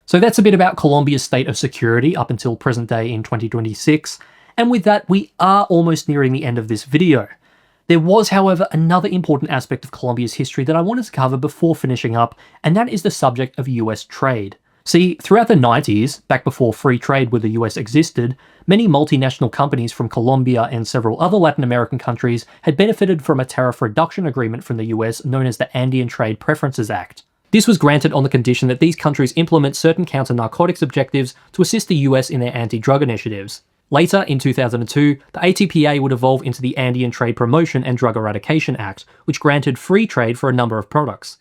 So that's a bit about Colombia's state of security up until present day in 2026, and with that we are almost nearing the end of this video. There was, however, another important aspect of Colombia's history that I wanted to cover before finishing up, and that is the subject of US trade. See, throughout the 90s, back before free trade with the US existed, many multinational companies from Colombia and several other Latin American countries had benefited from a tariff reduction agreement from the US known as the Andean Trade Preferences Act. This was granted on the condition that these countries implement certain counter-narcotics objectives to assist the US in their anti-drug initiatives. Later, in 2002, the ATPA would evolve into the Andean Trade Promotion and Drug Eradication Act, which granted free trade for a number of products.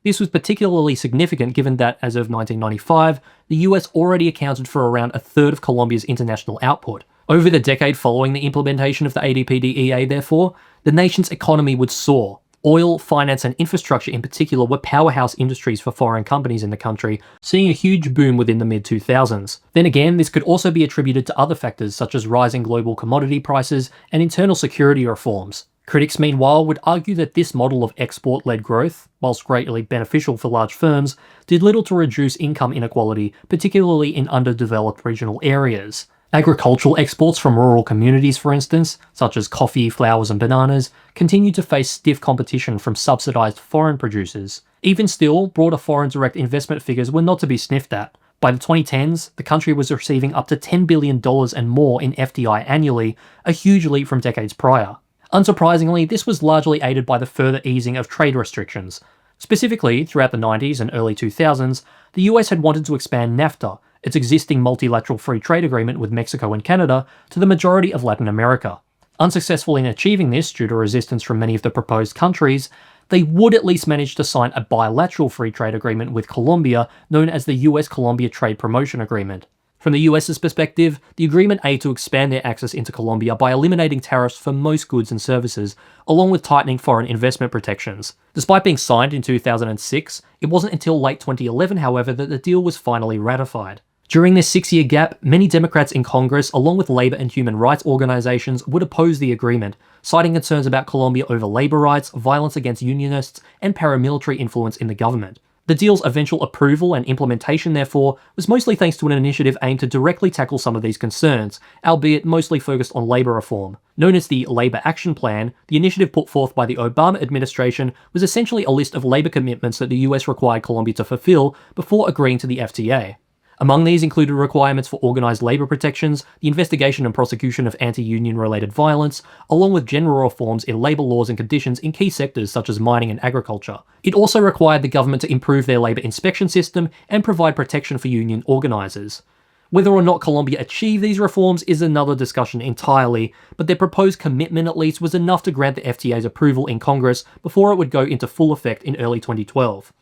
This was particularly significant given that, as of 1995, the US already accounted for around a third of Colombia's international output. Over the decade following the implementation of the ATPDEA, therefore, the nation's economy would soar. Oil, finance, and infrastructure in particular were powerhouse industries for foreign companies in the country, seeing a huge boom within the mid-2000s. Then again, this could also be attributed to other factors such as rising global commodity prices and internal security reforms. Critics, meanwhile, would argue that this model of export-led growth, whilst greatly beneficial for large firms, did little to reduce income inequality, particularly in underdeveloped regional areas. Agricultural exports from rural communities, for instance, such as coffee, flowers, and bananas, continued to face stiff competition from subsidized foreign producers. Even still, broader foreign direct investment figures were not to be sniffed at. By the 2010s, the country was receiving up to $10 billion and more in FDI annually, a huge leap from decades prior. Unsurprisingly, this was largely aided by the further easing of trade restrictions. Specifically, throughout the 90s and early 2000s, the US had wanted to expand NAFTA, its existing multilateral free trade agreement with Mexico and Canada, to the majority of Latin America. Unsuccessful in achieving this due to resistance from many of the proposed countries, they would at least manage to sign a bilateral free trade agreement with Colombia known as the US-Colombia Trade Promotion Agreement. From the US's perspective, the agreement aimed to expand their access into Colombia by eliminating tariffs for most goods and services, along with tightening foreign investment protections. Despite being signed in 2006, it wasn't until late 2011, however, that the deal was finally ratified. During this 6-year gap, many Democrats in Congress, along with labor and human rights organizations, would oppose the agreement, citing concerns about Colombia over labor rights, violence against unionists, and paramilitary influence in the government. The deal's eventual approval and implementation, therefore, was mostly thanks to an initiative aimed to directly tackle some of these concerns, albeit mostly focused on labor reform. Known as the Labor Action Plan, the initiative put forth by the Obama administration was essentially a list of labor commitments that the US required Colombia to fulfill before agreeing to the FTA. Among these included requirements for organised labour protections, the investigation and prosecution of anti-union related violence, along with general reforms in labour laws and conditions in key sectors such as mining and agriculture. It also required the government to improve their labour inspection system and provide protection for union organisers. Whether or not Colombia achieved these reforms is another discussion entirely, but their proposed commitment at least was enough to grant the FTA's approval in Congress before it would go into full effect in early 2012.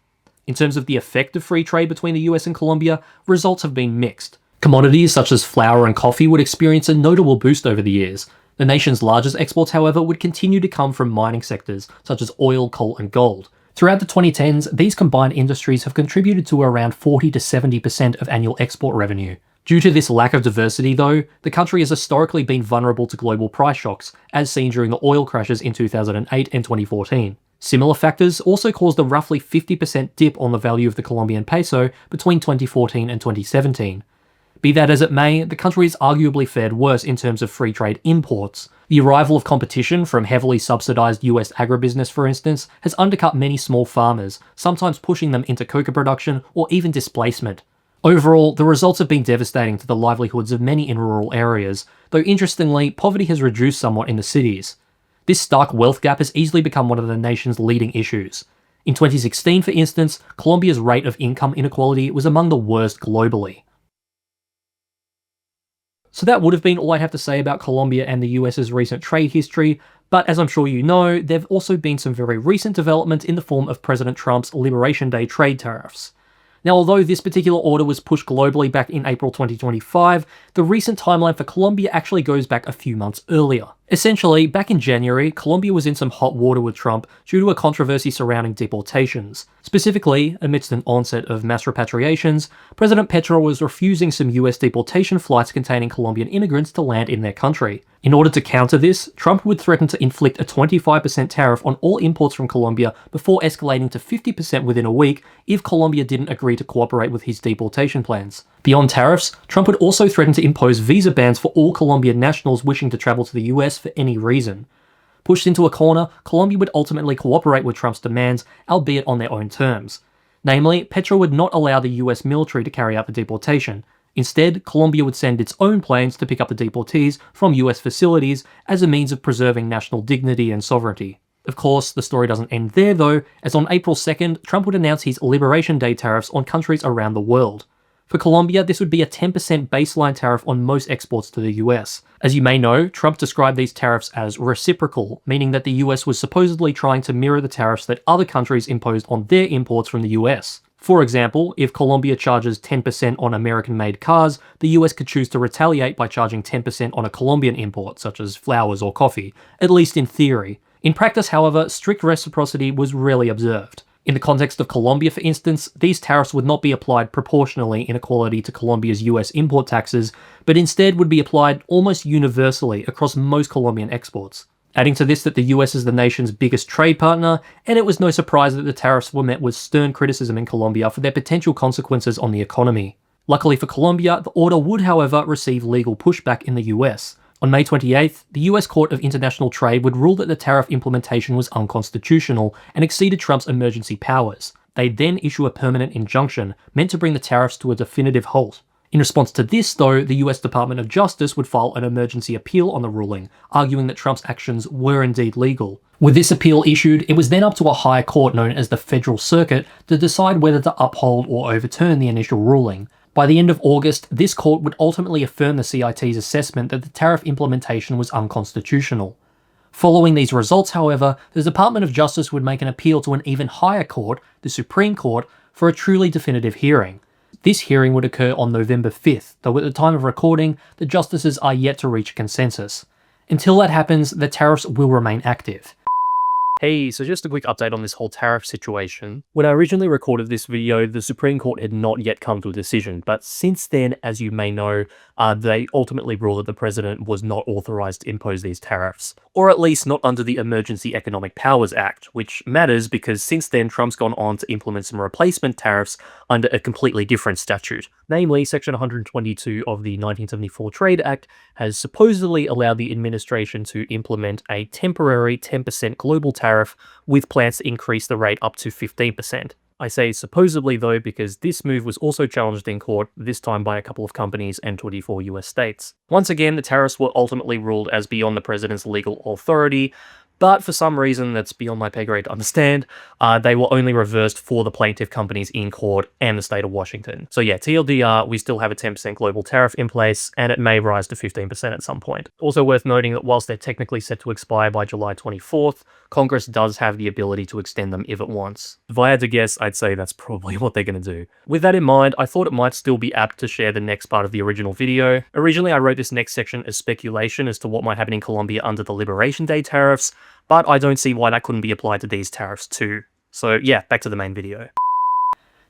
In terms of the effect of free trade between the US and Colombia, results have been mixed. Commodities such as flour and coffee would experience a notable boost over the years. The nation's largest exports, however, would continue to come from mining sectors such as oil, coal, and gold. Throughout the 2010s, these combined industries have contributed to around 40 to 70% of annual export revenue. Due to this lack of diversity, though, the country has historically been vulnerable to global price shocks, as seen during the oil crashes in 2008 and 2014. Similar factors also caused a roughly 50% dip on the value of the Colombian peso between 2014 and 2017. Be that as it may, the country has arguably fared worse in terms of free trade imports. The arrival of competition from heavily subsidized US agribusiness, for instance, has undercut many small farmers, sometimes pushing them into coca production or even displacement. Overall, the results have been devastating to the livelihoods of many in rural areas, though interestingly, poverty has reduced somewhat in the cities. This stark wealth gap has easily become one of the nation's leading issues. In 2016, for instance, Colombia's rate of income inequality was among the worst globally. So that would have been all I have to say about Colombia and the US's recent trade history, but as I'm sure you know, there have also been some very recent developments in the form of President Trump's Liberation Day trade tariffs. Now, although this particular order was pushed globally back in April 2025, the recent timeline for Colombia actually goes back a few months earlier. Essentially, back in January, Colombia was in some hot water with Trump due to a controversy surrounding deportations. Specifically, amidst an onset of mass repatriations, President Petro was refusing some US deportation flights containing Colombian immigrants to land in their country. In order to counter this, Trump would threaten to inflict a 25% tariff on all imports from Colombia before escalating to 50% within a week if Colombia didn't agree to cooperate with his deportation plans. Beyond tariffs, Trump would also threaten to impose visa bans for all Colombian nationals wishing to travel to the US for any reason. Pushed into a corner, Colombia would ultimately cooperate with Trump's demands, albeit on their own terms. Namely, Petro would not allow the US military to carry out the deportation. Instead, Colombia would send its own planes to pick up the deportees from US facilities as a means of preserving national dignity and sovereignty. Of course, the story doesn't end there though, as on April 2nd, Trump would announce his Liberation Day tariffs on countries around the world. For Colombia, this would be a 10% baseline tariff on most exports to the US. As you may know, Trump described these tariffs as reciprocal, meaning that the US was supposedly trying to mirror the tariffs that other countries imposed on their imports from the US. For example, if Colombia charges 10% on American-made cars, the US could choose to retaliate by charging 10% on a Colombian import, such as flowers or coffee, at least in theory. In practice, however, strict reciprocity was rarely observed. In the context of Colombia, for instance, these tariffs would not be applied proportionally in equality to Colombia's US import taxes, but instead would be applied almost universally across most Colombian exports. Adding to this that the US is the nation's biggest trade partner, and it was no surprise that the tariffs were met with stern criticism in Colombia for their potential consequences on the economy. Luckily for Colombia, the order would, however, receive legal pushback in the US. On May 28th, the US Court of International Trade would rule that the tariff implementation was unconstitutional and exceeded Trump's emergency powers. They'd then issue a permanent injunction, meant to bring the tariffs to a definitive halt. In response to this, though, the US Department of Justice would file an emergency appeal on the ruling, arguing that Trump's actions were indeed legal. With this appeal issued, it was then up to a higher court known as the Federal Circuit to decide whether to uphold or overturn the initial ruling. By the end of August, this court would ultimately affirm the CIT's assessment that the tariff implementation was unconstitutional. Following these results, however, the Department of Justice would make an appeal to an even higher court, the Supreme Court, for a truly definitive hearing. This hearing would occur on November 5th, though at the time of recording, the justices are yet to reach a consensus. Until that happens, the tariffs will remain active. Hey, so just a quick update on this whole tariff situation. When I originally recorded this video, the Supreme Court had not yet come to a decision, but since then, as you may know, they ultimately ruled that the president was not authorized to impose these tariffs, or at least not under the Emergency Economic Powers Act, which matters because since then Trump's gone on to implement some replacement tariffs under a completely different statute. Namely, Section 122 of the 1974 Trade Act has supposedly allowed the administration to implement a temporary 10% global tariff with plans to increase the rate up to 15%. I say supposedly though because this move was also challenged in court, this time by a couple of companies and 24 US states. Once again, the tariffs were ultimately ruled as beyond the president's legal authority, but for some reason that's beyond my pay grade to understand, they were only reversed for the plaintiff companies in court and the state of Washington. So yeah, TLDR, we still have a 10% global tariff in place, and it may rise to 15% at some point. Also worth noting that whilst they're technically set to expire by July 24th, Congress does have the ability to extend them if it wants. If I had to guess, I'd say that's probably what they're going to do. With that in mind, I thought it might still be apt to share the next part of the original video. Originally, I wrote this next section as speculation as to what might happen in Colombia under the Liberation Day tariffs, but I don't see why that couldn't be applied to these tariffs too. So yeah, back to the main video.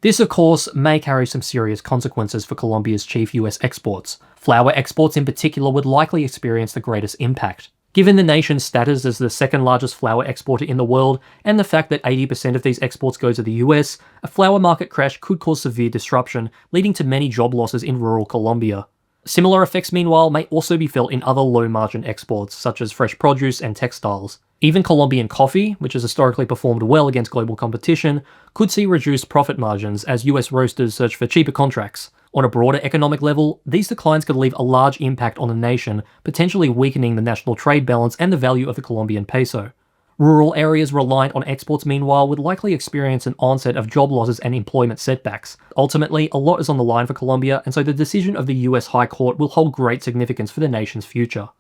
This, of course, may carry some serious consequences for Colombia's chief US exports. Flour exports in particular would likely experience the greatest impact. Given the nation's status as the second largest flour exporter in the world, and the fact that 80% of these exports go to the US, a flour market crash could cause severe disruption, leading to many job losses in rural Colombia. Similar effects, meanwhile, may also be felt in other low-margin exports, such as fresh produce and textiles. Even Colombian coffee, which has historically performed well against global competition, could see reduced profit margins as US roasters search for cheaper contracts. On a broader economic level, these declines could leave a large impact on the nation, potentially weakening the national trade balance and the value of the Colombian peso. Rural areas reliant on exports, meanwhile, would likely experience an onset of job losses and employment setbacks. Ultimately, a lot is on the line for Colombia, and so the decision of the US High Court will hold great significance for the nation's future.